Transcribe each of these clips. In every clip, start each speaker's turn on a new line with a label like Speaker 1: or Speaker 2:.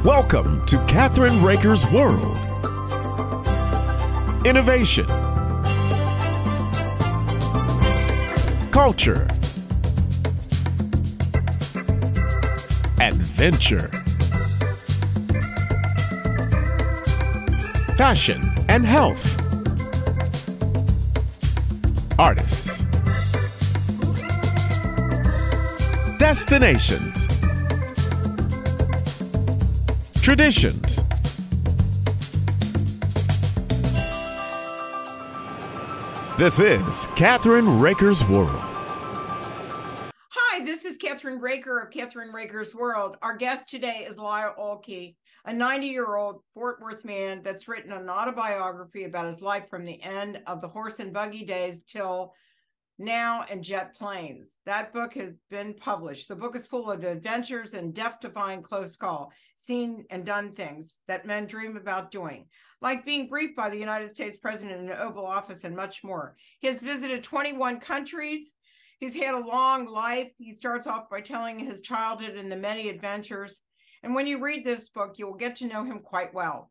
Speaker 1: Welcome to Kathryn Raaker's World. Innovation, culture, adventure, fashion and health, artists, destinations, traditions. This is Kathryn Raaker's World.
Speaker 2: Hi, this is Kathryn Raaker of Kathryn Raaker's World. Our guest today is Lyle Oelfke, a 90-year-old Fort Worth man that's written an autobiography about his life from the end of the horse and buggy days till now and jet planes. That book has been published. The book is full of adventures and death-defying close call, seen and done things that men dream about doing, like being briefed by the United States President in the Oval Office and much more. He has visited 21 countries. He's had a long life. He starts off by telling his childhood and the many adventures. And when you read this book, you will get to know him quite well.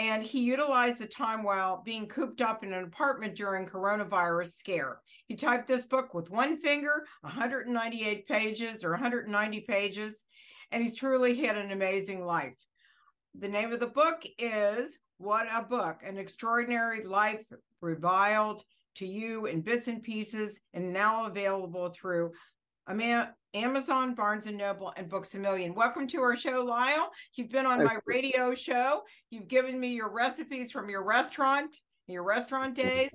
Speaker 2: And he utilized the time while being cooped up in an apartment during coronavirus scare. He typed this book with one finger, 198 pages or 190 pages, and he's truly had an amazing life. The name of the book is What a Book, An Extraordinary Life Revealed to You in Bits and Pieces, and now available through Amazon, Barnes & Noble, and Books A Million. Welcome to our show, Lyle. You've been on my radio show. You've given me your recipes from your restaurant days.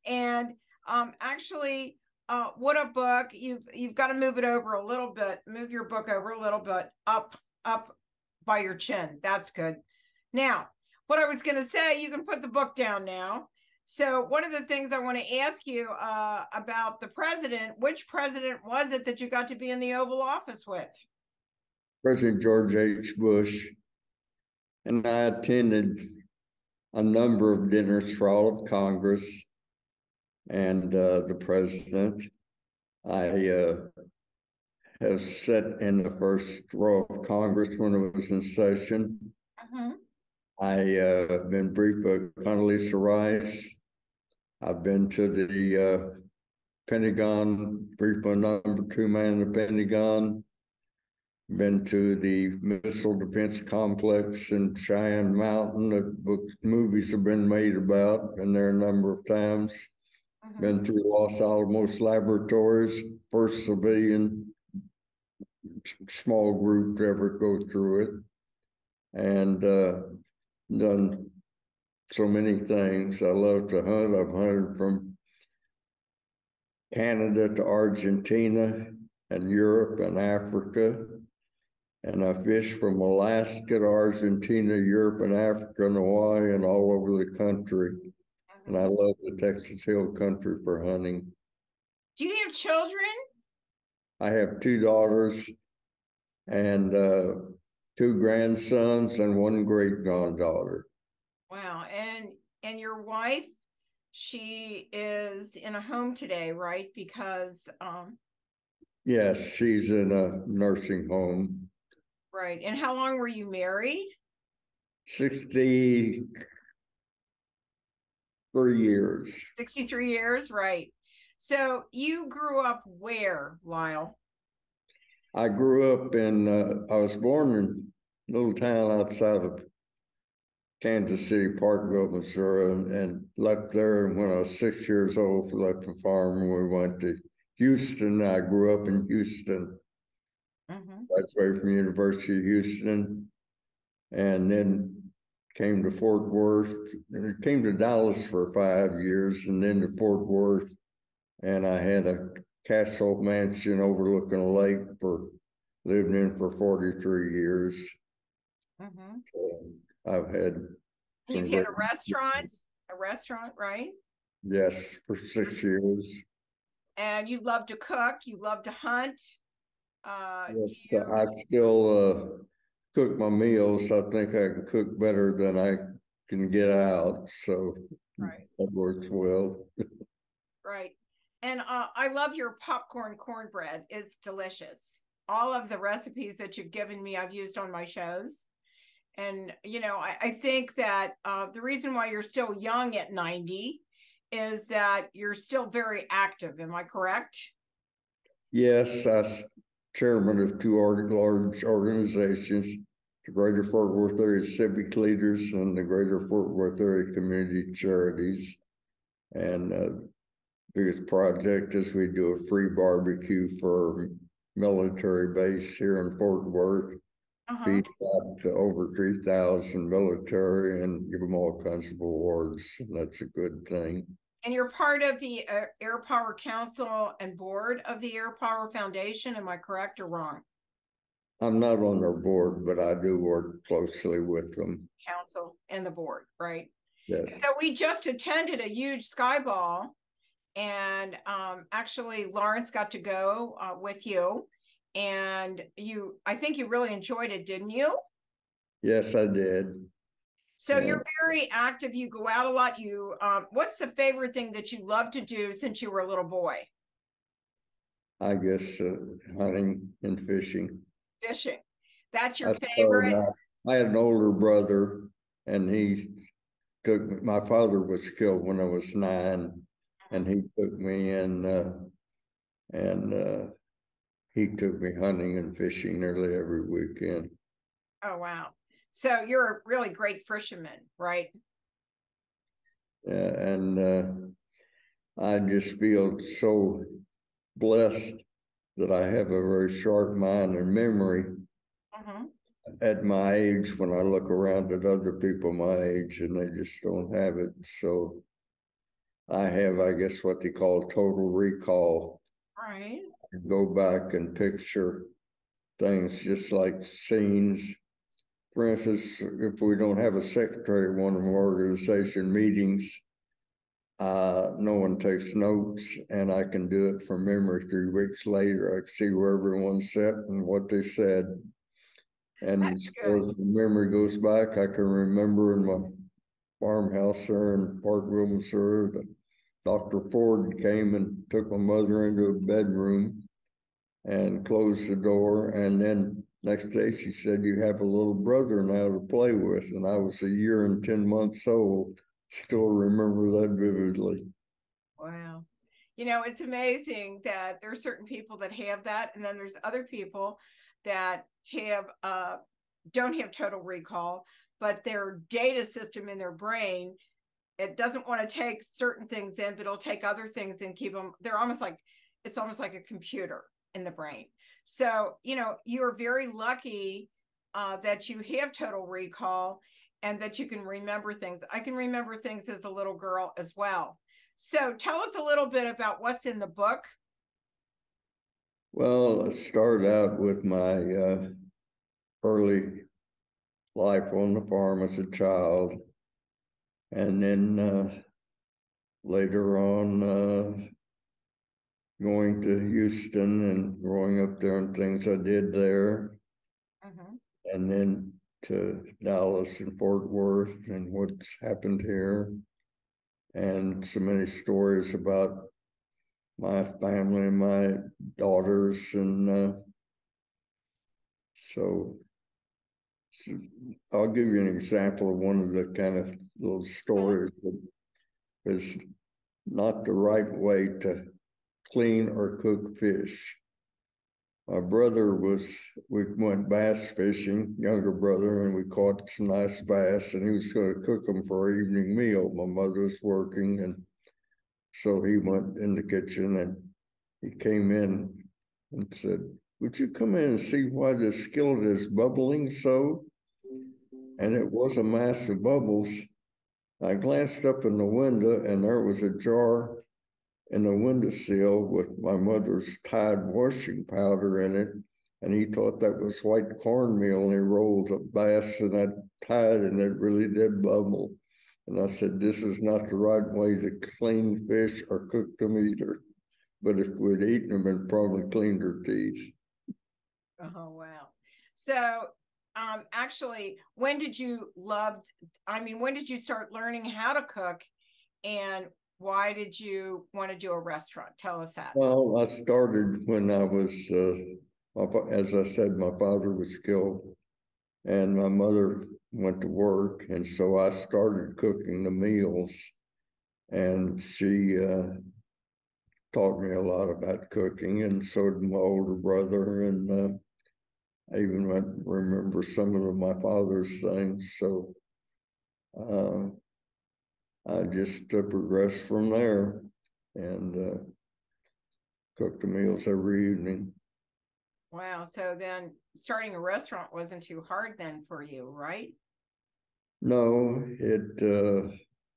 Speaker 2: And what a book. You've got to move it over a little bit. Move your book over a little bit up by your chin. That's good. Now, what I was going to say, you can put the book down now. So one of the things I want to ask you about the president, which president was it that you got to be in the Oval Office with?
Speaker 3: President George H. Bush. And I attended a number of dinners for all of Congress and the president. I have sat in the first row of Congress when it was in session. I have been briefed by Condoleezza Rice. I've been to the Pentagon, briefed by #2 man in the Pentagon. Been to the missile defense complex in Cheyenne Mountain that movies have been made about, been there a number of times. Been through Los Alamos Laboratories, first civilian small group to ever go through it. And done so many things. I love to hunt. I've hunted from Canada to Argentina and Europe and Africa. And I fished from Alaska to Argentina, Europe and Africa and Hawaii and all over the country. And I love the Texas Hill Country for hunting.
Speaker 2: Do you have children?
Speaker 3: I have 2 daughters and 2 grandsons and 1 great-granddaughter.
Speaker 2: Wow. And your wife, she is in a home today, right? Because
Speaker 3: yes, she's in a nursing home.
Speaker 2: Right. And how long were you married?
Speaker 3: 63 years.
Speaker 2: 63 years, right. So you grew up where, Lyle?
Speaker 3: I grew up I was born in a little town outside of Kansas City, Parkville, Missouri, and left there. And when I was 6 years old, left the farm and we went to Houston. I grew up in Houston. Graduated from the University of Houston, and then came to Fort Worth. And came to Dallas for 5 years, and then to Fort Worth. And I had a castle mansion overlooking a lake lived in for 43 years. So I've had.
Speaker 2: You've had a restaurant, right?
Speaker 3: Yes, for 6 years.
Speaker 2: And you love to cook, you love to hunt.
Speaker 3: Yes, I still cook my meals. I think I can cook better than I can get out. So that works well.
Speaker 2: Right. And I love your popcorn cornbread. It's delicious. all of the recipes that you've given me, I've used on my shows. And, I think that the reason why you're still young at 90 is that you're still very active. Am I correct?
Speaker 3: Yes, I'm chairman of two large organizations, the Greater Fort Worth Area Civic Leaders and the Greater Fort Worth Area Community Charities. And biggest project is we do a free barbecue for military base here in Fort Worth. Feed up to over 3,000 military and give them all kinds of awards. And that's a good thing.
Speaker 2: And you're part of the Air Power Council and board of the Air Power Foundation. Am I correct or wrong?
Speaker 3: I'm not on their board, but I do work closely with them.
Speaker 2: Council and the board, right?
Speaker 3: Yes.
Speaker 2: So we just attended a huge sky ball, and actually Lawrence got to go with you, and I think you really enjoyed it, didn't you?
Speaker 3: Yes, I did.
Speaker 2: So you're very active. You go out a lot. What's the favorite thing that you love to do since you were a little boy?
Speaker 3: I guess hunting and fishing.
Speaker 2: Fishing. That's your favorite?
Speaker 3: I had an older brother, and my father was killed when I was 9, and he took me in, and he took me hunting and fishing nearly every weekend.
Speaker 2: Oh, wow. So you're a really great fisherman, right?
Speaker 3: Yeah, and I just feel so blessed that I have a very sharp mind and memory at my age when I look around at other people my age and they just don't have it. So I have, I guess, what they call total recall.
Speaker 2: Right.
Speaker 3: Go back and picture things just like scenes. For instance, if we don't have a secretary at one of our organization meetings, no one takes notes, and I can do it from memory 3 weeks later. I can see where everyone sat and what they said. And as far as the memory goes back, I can remember in my farmhouse there in Parkville, Missouri, that Dr. Ford came and took my mother into a bedroom and closed the door. And then next day she said, "You have a little brother now to play with." And I was 1 year and 10 months old. Still remember that vividly.
Speaker 2: Wow. It's amazing that there are certain people that have that, and then there's other people that have don't have total recall, but their data system in their brain, it doesn't want to take certain things in, but it'll take other things and keep them. It's almost like a computer in the brain. So, you're very lucky that you have total recall and that you can remember things. I can remember things as a little girl as well. So tell us a little bit about what's in the book.
Speaker 3: Well, I started out with my early life on the farm as a child. And then later on, going to Houston and growing up there and things I did there. And then to Dallas and Fort Worth and what's happened here. And so many stories about my family and my daughters. And so I'll give you an example of one of the kind of little stories that is not the right way to clean or cook fish. My brother we went bass fishing, younger brother, and we caught some nice bass, and he was going to cook them for our evening meal. My mother was working, and so he went in the kitchen, and he came in and said, "Would you come in and see why the skillet is bubbling so?" And it was a mass of bubbles. I glanced up in the window, and there was a jar in the windowsill with my mother's Tide washing powder in it. And he thought that was white cornmeal, and he rolled a bass in that Tide, and it really did bubble. And I said, "This is not the right way to clean fish or cook them either." But if we'd eaten them, it'd probably cleaned her teeth.
Speaker 2: Oh, wow. So actually, when did you start learning how to cook, and why did you want to do a restaurant? Tell us that.
Speaker 3: Well, I started when I was, as I said, my father was killed and my mother went to work. And so I started cooking the meals, and she taught me a lot about cooking, and so did my older brother. And I even remember some of my father's things. So I just progressed from there and cooked the meals every evening.
Speaker 2: Wow. So then starting a restaurant wasn't too hard then for you, right?
Speaker 3: No,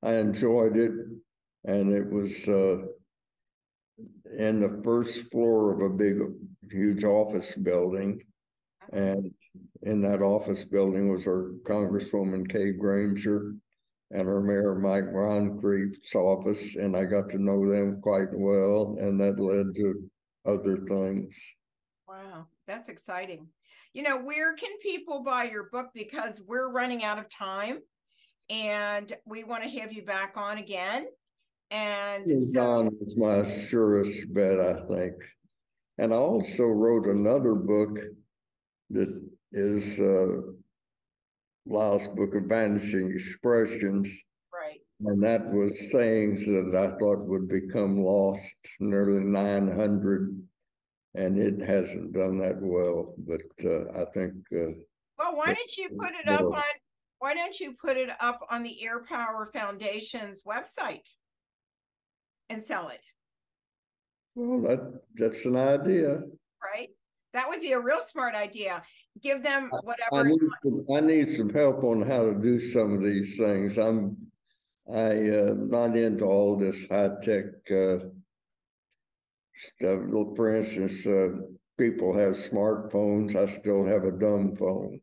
Speaker 3: I enjoyed it, and it was in the first floor of a big, huge office building. And in that office building was our Congresswoman Kay Granger and our Mayor Mike Moncrief's office, and I got to know them quite well, and that led to other things.
Speaker 2: Wow, that's exciting. You know, where can people buy your book? Because we're running out of time and we want to have you back on again. And
Speaker 3: Don is my surest bet, I think. And I also wrote another book that is Lyle's Book of Vanishing Expressions.
Speaker 2: right.
Speaker 3: And that was sayings that I thought would become lost, nearly 900. And it hasn't done that well, but I think.
Speaker 2: Well, why don't you put it up on? Why don't you put it up on the Air Power Foundation's website and sell it?
Speaker 3: Well, that's an idea.
Speaker 2: Right. That would be a real smart idea. Give them whatever.
Speaker 3: I need some help on how to do some of these things. I'm not into all this high tech stuff. For instance, people have smartphones. I still have a dumb phone.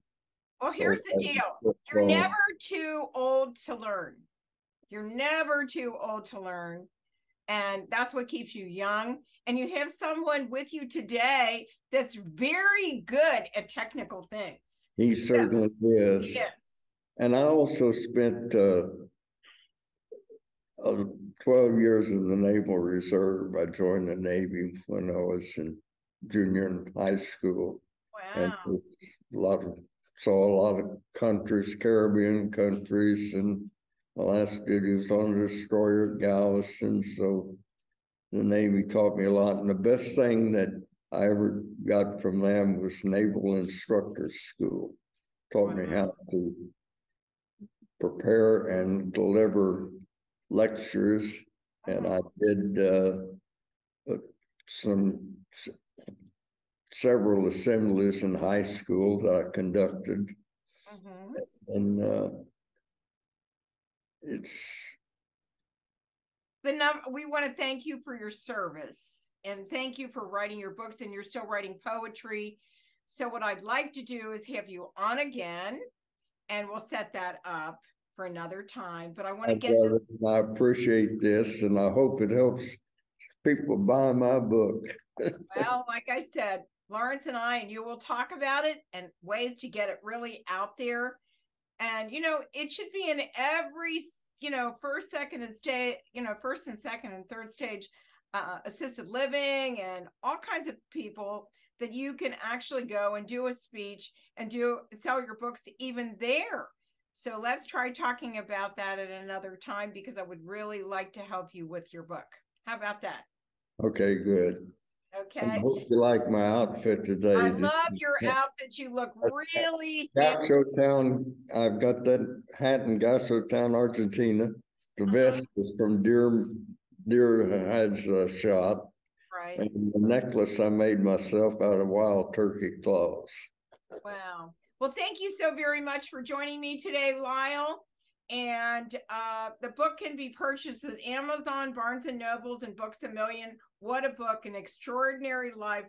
Speaker 2: Well, here's the deal. You're never too old to learn. You're never too old to learn. And that's what keeps you young. And you have someone with you today that's very good at technical things.
Speaker 3: He certainly is.
Speaker 2: Yes.
Speaker 3: And I also spent 12 years in the Naval Reserve. I joined the Navy when I was in junior and high school.
Speaker 2: Wow.
Speaker 3: And saw a lot of countries, Caribbean countries, and my last duty was on a destroyer at Galveston. So the Navy taught me a lot. And the best thing that I ever got from them was Naval Instructors School. Taught me how to prepare and deliver lectures. And I did several assemblies in high school that I conducted. And
Speaker 2: we want to thank you for your service and thank you for writing your books, and you're still writing poetry. So what I'd like to do is have you on again, and we'll set that up for another time. But I want to get
Speaker 3: I appreciate this, and I hope it helps people buy my book.
Speaker 2: Well, like I said, Lawrence and I and you will talk about it and ways to get it really out there. And it should be in every first, second, and first and second and third stage assisted living, and all kinds of people that you can actually go and do a speech and sell your books even there. So let's try talking about that at another time, because I would really like to help you with your book. How about that?
Speaker 3: Okay, good.
Speaker 2: Okay.
Speaker 3: I hope you like my outfit today.
Speaker 2: I love your outfit. You look really
Speaker 3: Gasso Town. I've got that hat in Gasso Town, Argentina. The vest is from deer hides shot.
Speaker 2: Right.
Speaker 3: And the necklace I made myself out of wild turkey claws.
Speaker 2: Wow. Well, thank you so very much for joining me today, Lyle. And the book can be purchased at Amazon, Barnes & Nobles, and Books A Million. What a book, an extraordinary life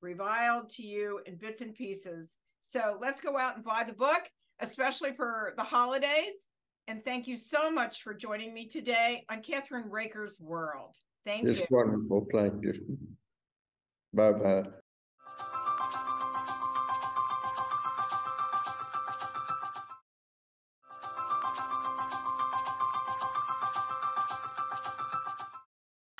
Speaker 2: reviled to you in bits and pieces. So let's go out and buy the book, especially for the holidays. And thank you so much for joining me today on Kathryn Raaker's World. Thank you.
Speaker 3: It's wonderful. Thank you. Bye-bye.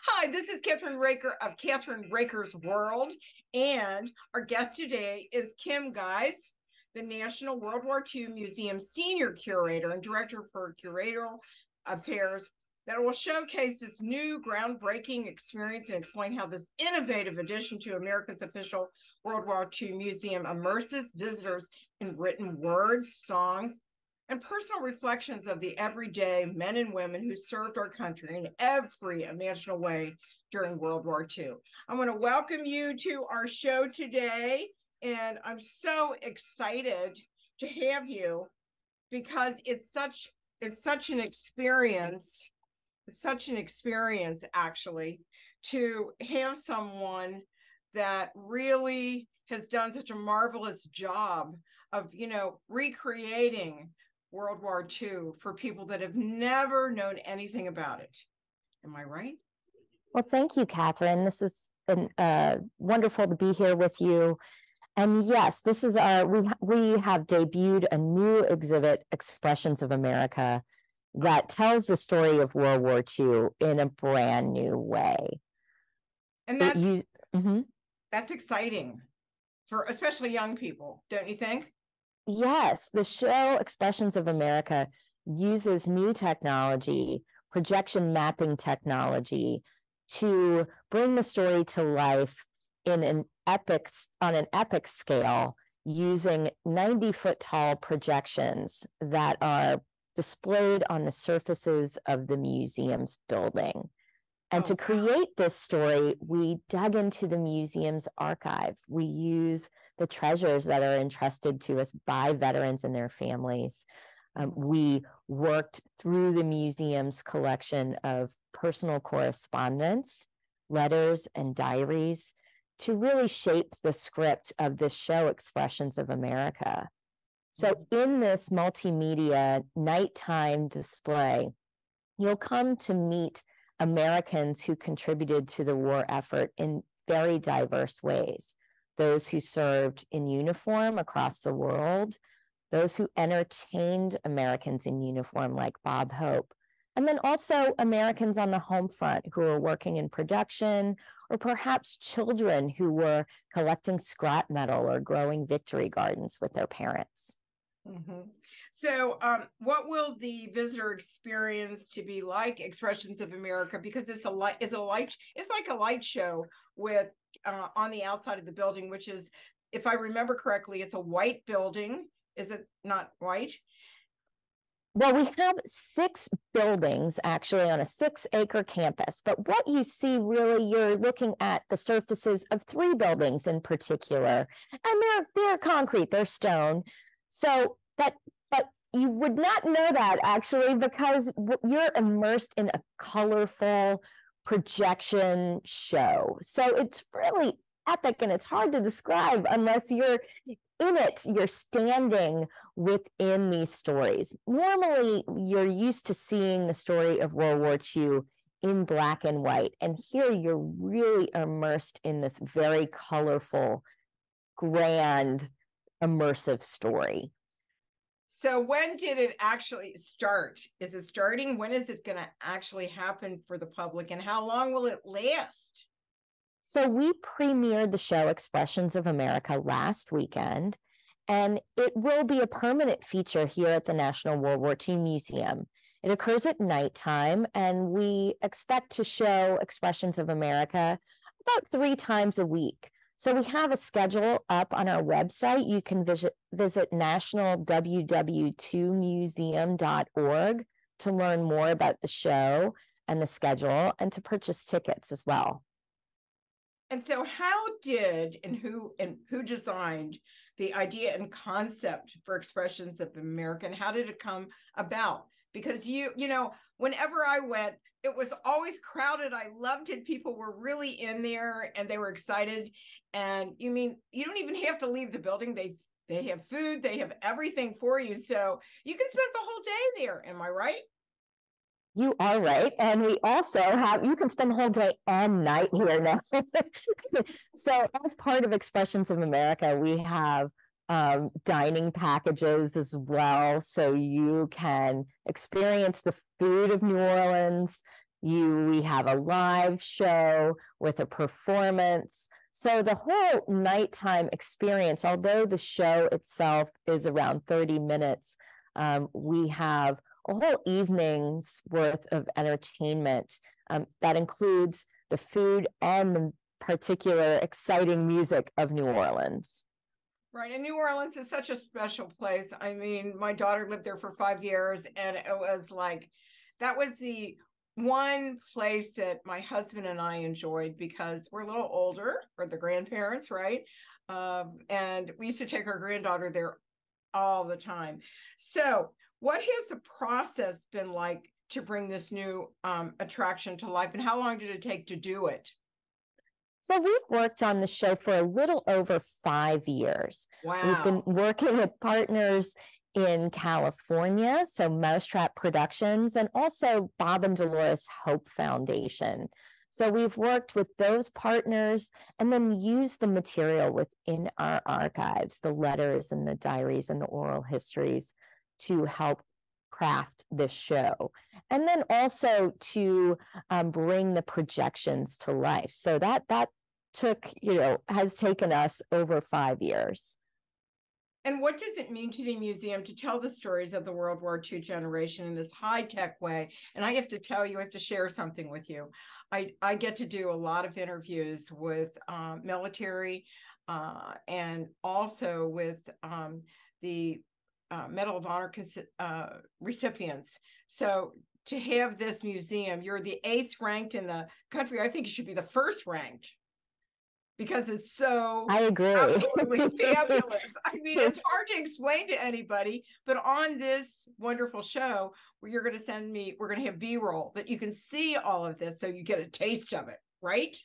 Speaker 2: Hi, this is Kathryn Raaker of Kathryn Raaker's World, And our guest today is Kim Guise, the National World War II Museum Senior Curator and Director for Curatorial Affairs, that will showcase this new groundbreaking experience and explain how this innovative addition to America's official World War II museum immerses visitors in written words, songs, and personal reflections of the everyday men and women who served our country in every imaginable way during World War II. I want to welcome you to our show today, and I'm so excited to have you because it's such an experience. It's such an experience, actually, to have someone that really has done such a marvelous job of, recreating World War II for people that have never known anything about it. Am I right?
Speaker 4: Well, thank you, Kathryn. This is wonderful to be here with you. And yes, this is we have debuted a new exhibit, Expressions of America, that tells the story of World War II in a brand new way.
Speaker 2: And that's exciting for especially young people, don't you think?
Speaker 4: Yes, the show Expressions of America uses new technology, projection mapping technology, to bring the story to life on an epic scale, using 90-foot tall projections that are displayed on the surfaces of the museum's building. And to create this story, we dug into the museum's archive. We use the treasures that are entrusted to us by veterans and their families. We worked through the museum's collection of personal correspondence, letters, and diaries to really shape the script of this show, Expressions of America. So in this multimedia nighttime display, you'll come to meet Americans who contributed to the war effort in very diverse ways. Those who served in uniform across the world, those who entertained Americans in uniform like Bob Hope, and then also Americans on the home front who were working in production, or perhaps children who were collecting scrap metal or growing victory gardens with their parents.
Speaker 2: Mm-hmm. So what will the visitor experience to be like Expressions of America? Because it's like a light show with on the outside of the building, which is, if I remember correctly, it's a white building. Is it not white?
Speaker 4: Well, we have 6 buildings actually on a 6-acre campus, but what you see really, you're looking at the surfaces of 3 buildings in particular, and they're concrete, they're stone. So, but you would not know that actually, because you're immersed in a colorful projection show. So it's really epic, and it's hard to describe unless you're in it. You're standing within these stories. Normally, you're used to seeing the story of World War II in black and white, and here you're really immersed in this very colorful, grand, immersive story.
Speaker 2: So when did it actually start? Is it starting? When is it going to actually happen for the public, and how long will it last?
Speaker 4: So we premiered the show Expressions of America last weekend, and it will be a permanent feature here at the National World War II Museum. It occurs at nighttime, and we expect to show Expressions of America about 3 times a week. So we have a schedule up on our website. You can visit National WWII Museum.org to learn more about the show and the schedule, and to purchase tickets as well.
Speaker 2: And so how did and who designed the idea and concept for Expressions of America, and how did it come about? Because whenever I went, it was always crowded. I loved it. People were really in there and they were excited. And you don't even have to leave the building. They have food, they have everything for you. So you can spend the whole day there. Am I right?
Speaker 4: You are right. And we also you can spend the whole day and night here now. So as part of Expressions of America, we have dining packages as well. So you can experience the food of New Orleans. We have a live show with a performance. So the whole nighttime experience, although the show itself is around 30 minutes, we have a whole evening's worth of entertainment that includes the food and the particular exciting music of New Orleans.
Speaker 2: Right. And New Orleans is such a special place. I mean, my daughter lived there for 5 years, and it was like, that was the one place that my husband and I enjoyed because we're a little older, or the grandparents, right? And we used to take our granddaughter there all the time. So what has the process been like to bring this new attraction to life, and how long did it take to do it?
Speaker 4: So we've worked on the show for a little over 5 years.
Speaker 2: Wow.
Speaker 4: We've been working with partners in California, so Mousetrap Productions, and also Bob and Dolores Hope Foundation. So we've worked with those partners and then used the material within our archives, the letters and the diaries and the oral histories, to help craft this show, and then also to bring the projections to life. So that took, has taken us over 5 years.
Speaker 2: And what does it mean to the museum to tell the stories of the World War II generation in this high-tech way? And I have to tell you, I have to share something with you. I get to do a lot of interviews with military and also with the Medal of Honor recipients. So to have this museum, you're the 8th ranked in the country. I think you should be the 1st ranked, because it's so,
Speaker 4: I agree,
Speaker 2: absolutely fabulous. I mean, it's hard to explain to anybody, but on this wonderful show, where you're going to send me, we're going to have B-roll that you can see all of this, so you get a taste of it, right?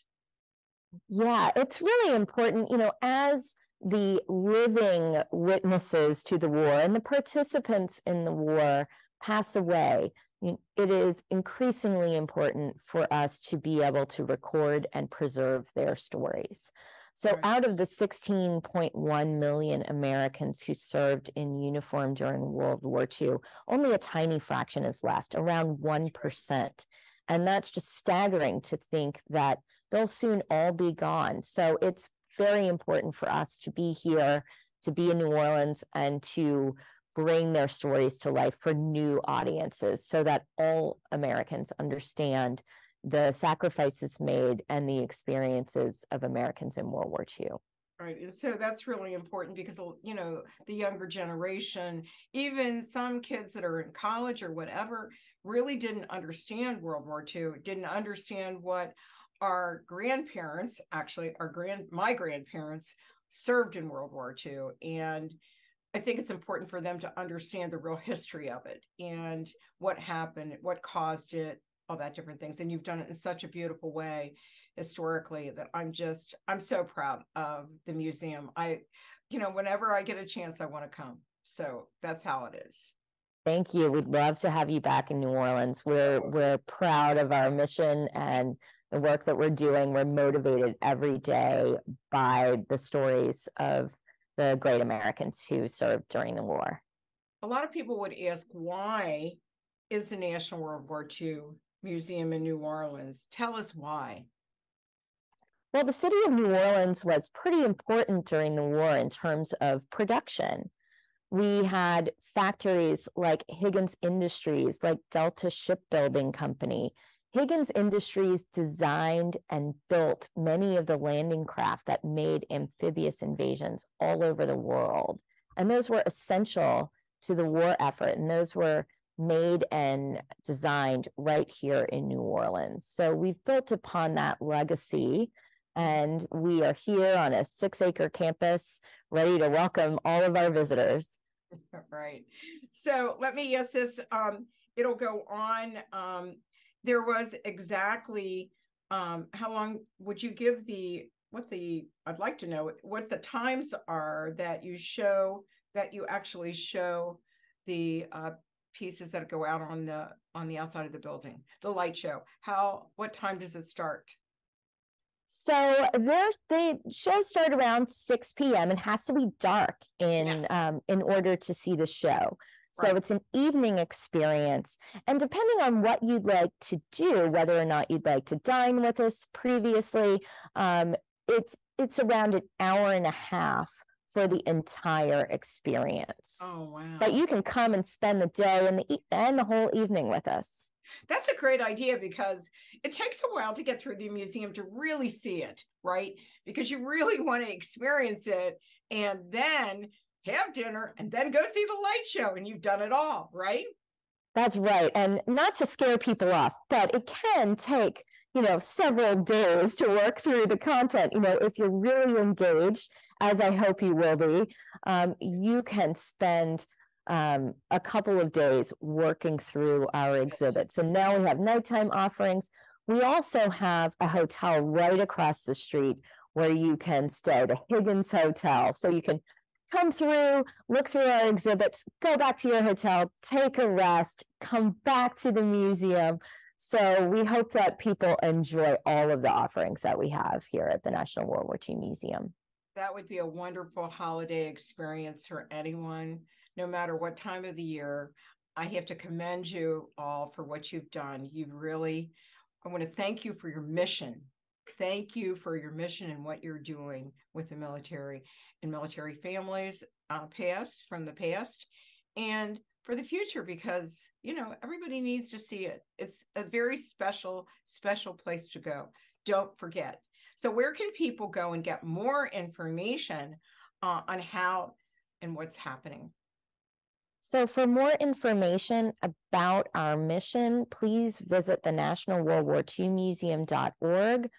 Speaker 4: Yeah, it's really important, as the living witnesses to the war and the participants in the war pass away, it is increasingly important for us to be able to record and preserve their stories. So
Speaker 2: Right.
Speaker 4: Out of the 16.1 million Americans who served in uniform during World War II, only a tiny fraction is left, around 1%. And that's just staggering to think that they'll soon all be gone. So it's very important for us to be here, to be in New Orleans, and to bring their stories to life for new audiences, so that all Americans understand the sacrifices made and the experiences of Americans in World War II.
Speaker 2: Right. And so that's really important because, the younger generation, even some kids that are in college or whatever, really didn't understand World War II, didn't understand what our grandparents, actually my grandparents, served in World War II. And I think it's important for them to understand the real history of it and what happened, what caused it, all that different things. And you've done it in such a beautiful way historically that I'm so proud of the museum. Whenever I get a chance, I want to come. So that's how it is.
Speaker 4: Thank you. We'd love to have you back in New Orleans. We're proud of our mission and the work that we're doing. We're motivated every day by the stories of the great Americans who served during the war.
Speaker 2: A lot of people would ask, why is the National World War II Museum in New Orleans? Tell us why.
Speaker 4: Well, the city of New Orleans was pretty important during the war in terms of production. We had factories like Higgins Industries, like Delta Shipbuilding Company. Higgins Industries designed and built many of the landing craft that made amphibious invasions all over the world. And those were essential to the war effort. And those were made and designed right here in New Orleans. So we've built upon that legacy. And we are here on a 6-acre campus, ready to welcome all of our visitors.
Speaker 2: Right. So let me ask this. It'll go on. There was exactly how long would you give I'd like to know what the times are that you actually show the pieces that go out on the outside of the building, the light show. What time does it start?
Speaker 4: So the shows start around 6 p.m. It has to be dark in order to see the show. So
Speaker 2: Right.
Speaker 4: It's an evening experience. And depending on what you'd like to do, whether or not you'd like to dine with us previously, it's around an hour and a half for the entire experience.
Speaker 2: Oh, wow.
Speaker 4: But you can come and spend the day and the whole evening with us.
Speaker 2: That's a great idea, because it takes a while to get through the museum to really see it, right? Because you really want to experience it and then have dinner and then go see the light show, and you've done it all, right?
Speaker 4: That's right. And not to scare people off, but it can take, several days to work through the content. If you're really engaged, as I hope you will be, you can spend a couple of days working through our exhibits. And now we have nighttime offerings. We also have a hotel right across the street where you can stay, the Higgins Hotel. So you can come through, look through our exhibits, go back to your hotel, take a rest, come back to the museum. So we hope that people enjoy all of the offerings that we have here at the National World War II Museum.
Speaker 2: That would be a wonderful holiday experience for anyone, no matter what time of the year. I have to commend you all for what you've done. I want to thank you for your mission. Thank you for your mission and what you're doing with the military and military families from the past and for the future, because, everybody needs to see it. It's a very special, special place to go. Don't forget. So where can people go and get more information on how and what's happening?
Speaker 4: So for more information about our mission, please visit the National World War II Museum.org.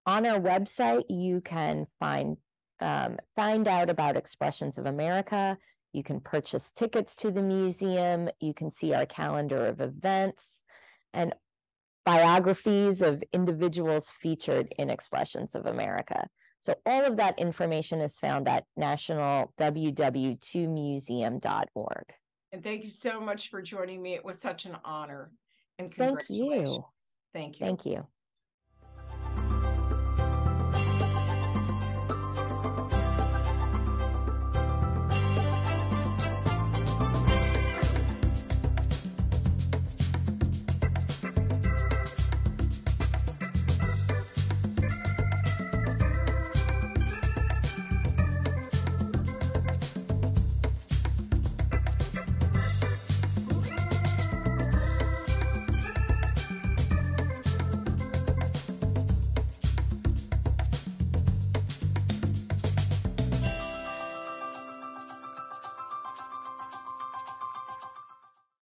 Speaker 4: On our website, you can find out about Expressions of America. You can purchase tickets to the museum. You can see our calendar of events and biographies of individuals featured in Expressions of America. So all of that information is found at National WWII Museum.org.
Speaker 2: And thank you so much for joining me. It was such an honor. And
Speaker 4: Thank
Speaker 2: congratulations.
Speaker 4: you.
Speaker 2: Thank you.
Speaker 4: Thank you.